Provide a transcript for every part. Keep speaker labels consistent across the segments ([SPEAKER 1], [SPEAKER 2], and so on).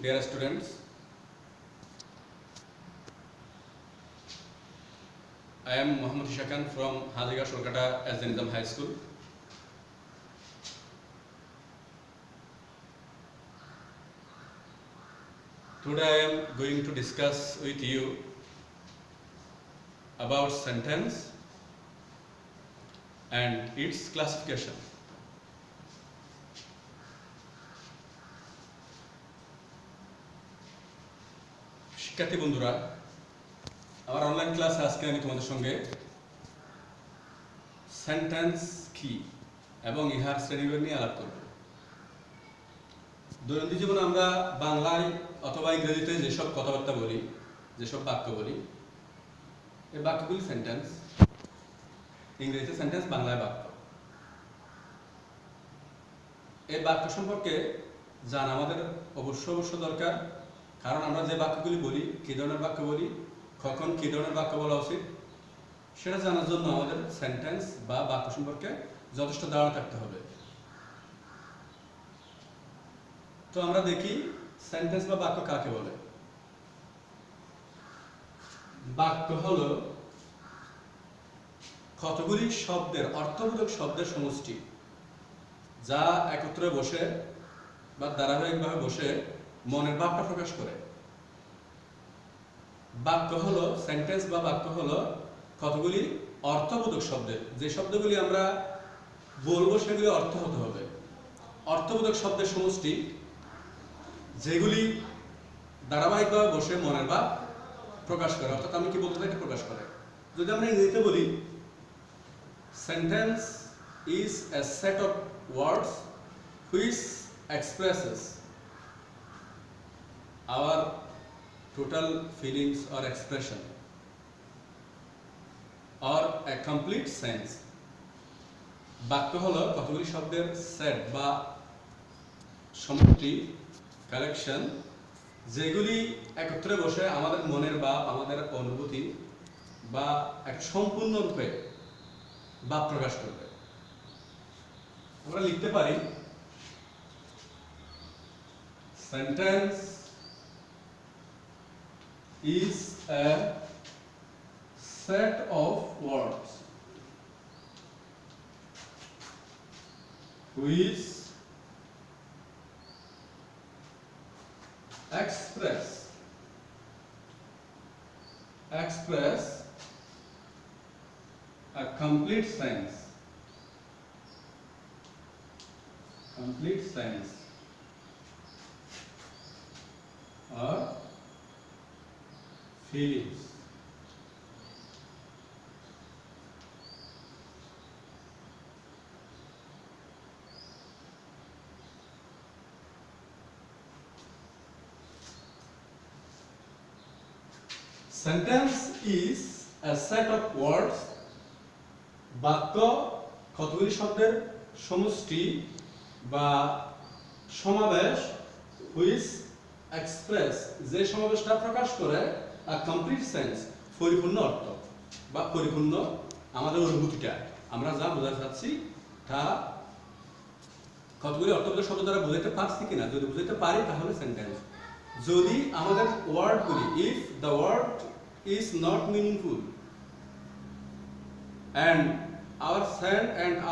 [SPEAKER 1] dear students. I am Muhammad Ishakan from Haziga Sholkata as the Nizam High School. Today I am going to discuss with you about sentence and its classification. শিক্ষার্থী বন্ধুরা, আমার online ক্লাসে আজকে আমি তোমাদের সঙ্গে sentence কি এবং ইহার শ্রেণীবিভাগ নিয়ে আলাপ করব। দৈনন্দিন জীবনে আমরা বাংলায় অথবা ইংরেজিতে যেসব কথাবার্তা বলি, যেসব বাক্য বলি, এই বাক্যগুলি সেন্টেন্স। ইংরেজিতে সেন্টেন্স, বাংলায় বাক্য। এই বাক্য সম্পর্কে জানা আমাদের অবশ্য দরকার, কারণ আমরা যে বাক্যগুলি বলি, কী ধরনের বাক্য বলি, কখন কী ধরনের বাক্য বলা উচিত, সেটা জানার জন্য আমাদের সেন্টেন্স বা বাক্য সম্পর্কে যথেষ্ট ধারণা থাকতে হবে। তো আমরা দেখি সেন্টেন্স বা বাক্য কাকে বলে। বাক্য হলো কতগুলি শব্দের, অর্থবোধক শব্দের সমষ্টি, যা একত্রে বসে বা ধারাবাহিকভাবে বসে মনের ভাবটা প্রকাশ করে। বাক্য হলো, সেন্টেন্স বা বাক্য হলো কতগুলি অর্থবোধক শব্দের, যে শব্দগুলি আমরা বলবো সেগুলি অর্থ হতে হবে। অর্থবোধক শব্দের সমষ্টি, যেগুলি ধারাবাহিকভাবে বসে মনের ভাব প্রকাশ করে, অর্থাৎ আমি কি বলতে চাই প্রকাশ করে। যদি আমরা ইংরেজিতে বলি, sentence is a set of words which expresses our total feelings or expression or a complete sense. বাক্য হলো কতগুলি শব্দের সেট বা সমষ্টি, কালেকশন, যেগুলি একত্রে বসে আমাদের মনের বা আমাদের অনুভূতি বা এক সম্পূর্ণ রূপে ভাব প্রকাশ করবে। আমরা লিখতে পারি sentence is a set of words which express a complete sense or feelings. Sentence is a set of words. বাক্য কতগুলি শব্দের সমষ্টি বা সমাবেশ, which express, যে সমাবেশটা প্রকাশ করে a complete sense, পরিপূর্ণ অর্থ বা পরিপূর্ণ আমাদের অনুভূতিটা, আমরা যা বোঝাতে চাচ্ছি তা কতগুলি অর্থবোধক শব্দ দ্বারা বোঝাতে পারছি কিনা। যদি বুঝাতে পারি তাহলে সেন্টেন্স। যদি আমাদের ওয়ার্ডগুলি, if the word is not meaningful and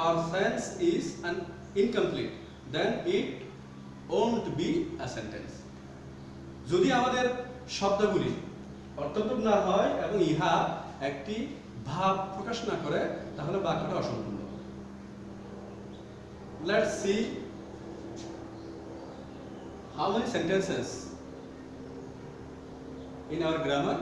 [SPEAKER 1] our sense is incomplete, then it won't be a sentence. যদি আমাদের শব্দগুলি অর্থবোধক না হয় এবং ইহা একটি ভাব প্রকাশ না করে, তাহলে বাক্যটা অসম্পূর্ণ। Let's see how many sentences in our grammar.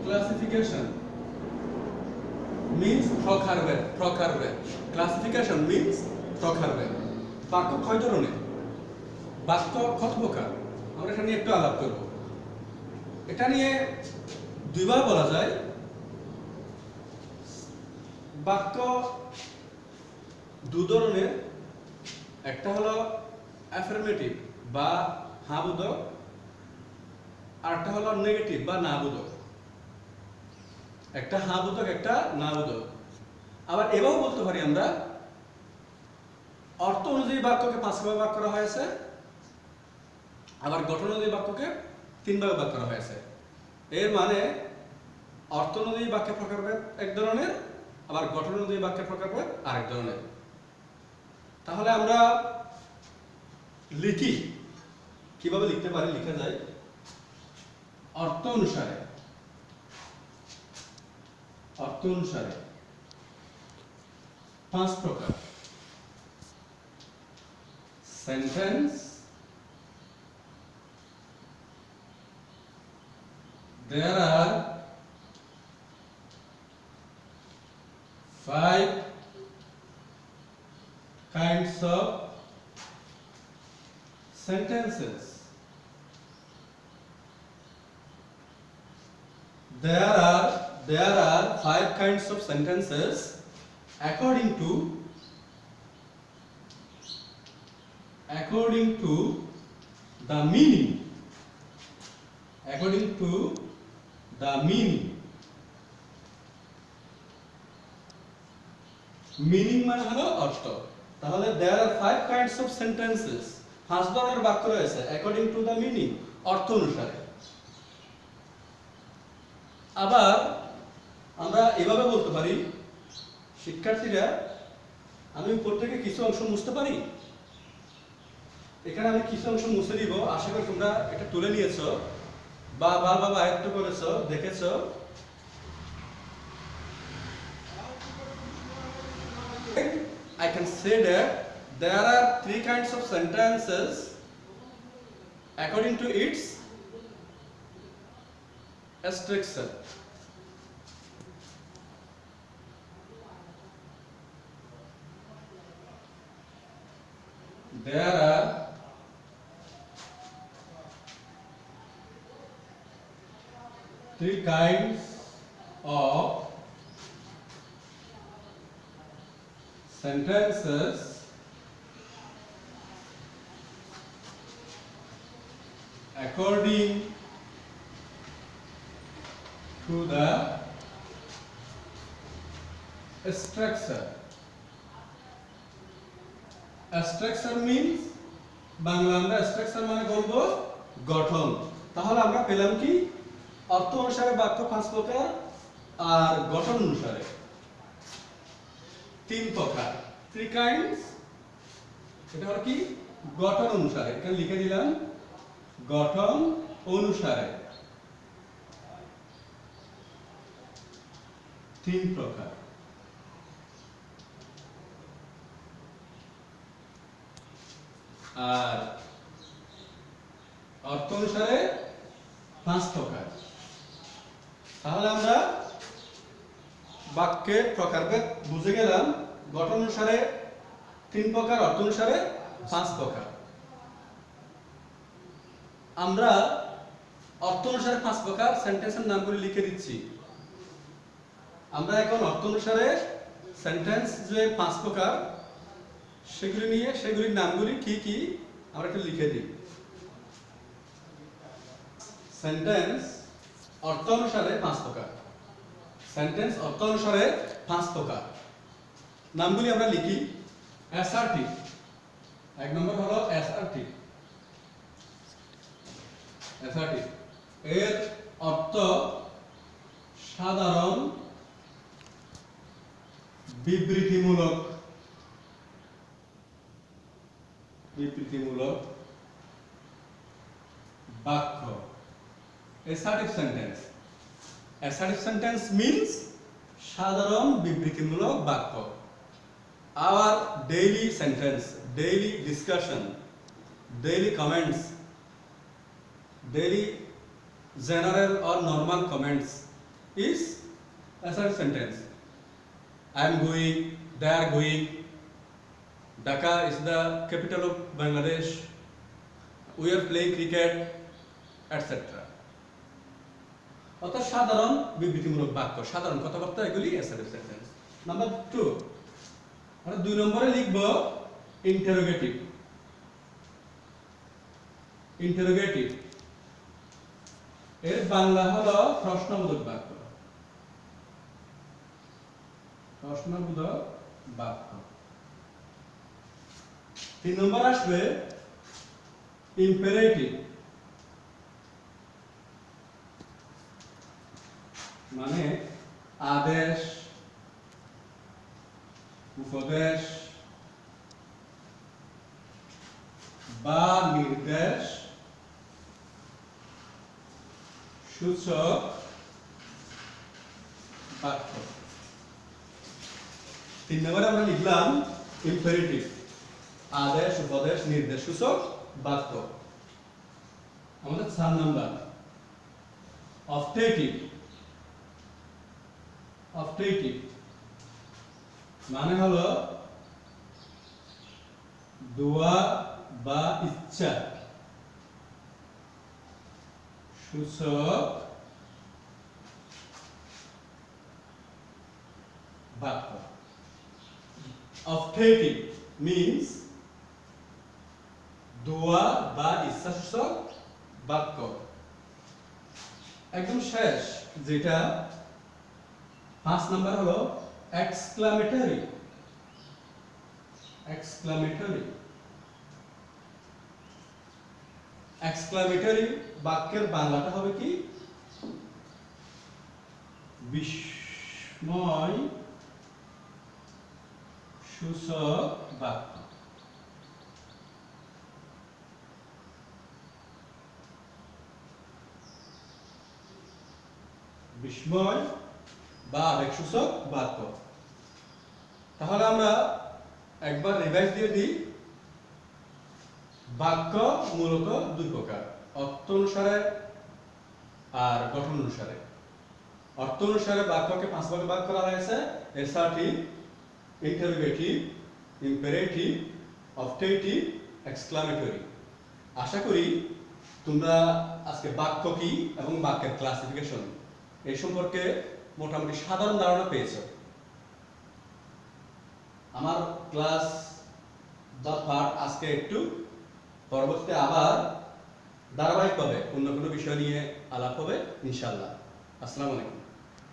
[SPEAKER 1] Classification means প্রকারভেদ। Classification means প্রকারভেদ। বাক্য কয় ধরনের, বাক্য কত প্রকার, আমরা এটা নিয়ে একটু আলাপ করব। এটা নিয়ে দুইবার বলা যায়। বাক্য দু ধরনের, একটা হলো অ্যাফার্মেটিভ বা হ্যাঁ বোধক, আরেকটা হলো নেগেটিভ বা না বোধক। একটা হ্যাঁ বোধক একটা না বোধক। আবার এভাবেও বলতে পারি আমরা অর্থ অনুযায়ী বাক্যকে 5 ভাগে ভাগ করা হয়েছে, আবার গঠন অনুযায়ী বাক্যকে 3 ভাগে ভাগ করা হয়েছে। এর মানে অর্থ অনুযায়ী বাক্যের প্রকারভেদ এক ধরনের, আবার গঠন অনুযায়ী বাক্যের প্রকারভেদ আরেক ধরনের। তাহলে আমরা লিখি, কিভাবে লিখতে পারি? লিখা যায় অর্থ অনুসারে, অর্থ অনুসারে 5 প্রকার। Sentence, there are 5 kinds of sentences. There are 5 kinds of sentences according to the meaning. According to the meaning. Meaning মানে হলো অর্থ। তাহলে there are 5 kinds of sentences, 5 ধরনের বাক্য রয়েছে according to the meaning, অর্থ অনুসারে। আবার আমরা এভাবে বলতে পারি, শিক্ষার্থীরা আমি উপর থেকে কিছু অংশ মুছতে পারি। এখানে আমি কিছু অংশ মুছে দিব, আশা করি তোমরা এটা তুলে নিয়েছো বা ভালোভাবে আয়ত্ত করেছো, দেখেছো। I can say that there are 3 kinds of sentences according to its structure. There are 3 kinds of sentences according to the structure. Structure means Bangla আমরা স্ট্রাকচার মানে বলবো গঠন। তাহলে আমরা পেলাম কি? অর্থ অনুসারে বাক্য 5 প্রকার, আর গঠন অনুসারে 3 প্রকার। 3 kinds, এটা হলো কি? গঠন অনুসারে। এখানে লিখে দিলাম গঠন অনুসারে 3 প্রকার। আর অর্থ অনুসারে 5 প্রকার। তাহলে আমরা বাক্যের প্রকারভেদ বুঝে গেলাম। গঠন অনুসারে 3 প্রকার, অর্থ অনুসারে 5 প্রকার। আমরা অর্থ অনুসারে 5 প্রকার সেন্টেন্সের নামগুলি লিখে দিচ্ছি। আমরা এখন অর্থ অনুসারে সেন্টেন্স যে 5 প্রকার সেগুলি নিয়ে সেগুলির নামগুলি কি কি আমরা একটু লিখে দিই। সেন্টেন্স অর্থ অনুসারে 5 প্রকার। সেন্টেন্স অর্থ অনুসারে 5 প্রকার। নামগুলি আমরা লিখি। অ্যাসার্টিভ, 1 নম্বর হলো অ্যাসার্টিভ। অ্যাসার্টিভ এর অর্থ সাধারণ বিবৃতিমূলক, বিবৃতিমূলক বাক্য। Assertive sentence. Assertive sentence means সাধারণ বিবৃতিমূলক বাক্য। Our daily sentence, daily discussion, daily comments, daily general or normal comments is assertive sentence. I am going, they are going, Dhaka is the capital of Bangladesh, we are playing cricket, etc. অর্থাৎ সাধারণ বিবৃতিমূলক বাক্য, সাধারণ কথাবার্তা, এগুলি assertive sentence. Number 2, আমরা 2 নম্বরে লিখব interrogative. Interrogative. এর বাংলা হলো প্রশ্নবোধক বাক্য। প্রশ্নবোধক বাক্য। 3 নম্বর আসবে ইম্পেরেটিভ, মানে আদেশ, উপদেশ বা নির্দেশ সূচক বাক্য। 3 নম্বরে আমরা লিখলাম ইম্পেরেটিভ, আদেশ, উপদেশ, নির্দেশ সূচক বাক্য। আমাদের 4 নম্বর অপটেটিভ, অপটেটিভ মানে হলো দোয়া বা ইচ্ছা সূচক বাক্য। অপটেটিভ means দোয়া বা ইচ্ছা সূচক বাক্য। একদম শেষ যেটা 5 নাম্বার হলো এক্সক্লামেটরি, এক্সক্লামেটরি, এক্সক্লামেটরি বাক্যের বাংলাটা হবে কি? বিস্ময় সূচক বাক্য। বিস্ময় বা আবেগসূচক বাক্য। তাহলে আমরা একবার রিভাইজ দিয়ে দিই। বাক্য মূলত 2 প্রকার, অর্থ অনুসারে আর গঠন অনুসারে। অর্থ অনুসারে বাক্যকে 5 ভাগে ভাগ করা হয়েছে: assertive, interrogative, imperative, optative, exclamatory. আশা করি তোমরা আজকে বাক্য কি এবং বাক্যের ক্লাসিফিকেশন এই সম্পর্কে মোটামুটি সাধারণ ধারণা পেয়েছো। আমার ক্লাস পাঠ আজকে একটু, পরবর্তীতে আবার ধারাবাহিকভাবে অন্য কোনো বিষয় নিয়ে আলাপ হবে ইনশাআল্লাহ। আসসালামু আলাইকুম।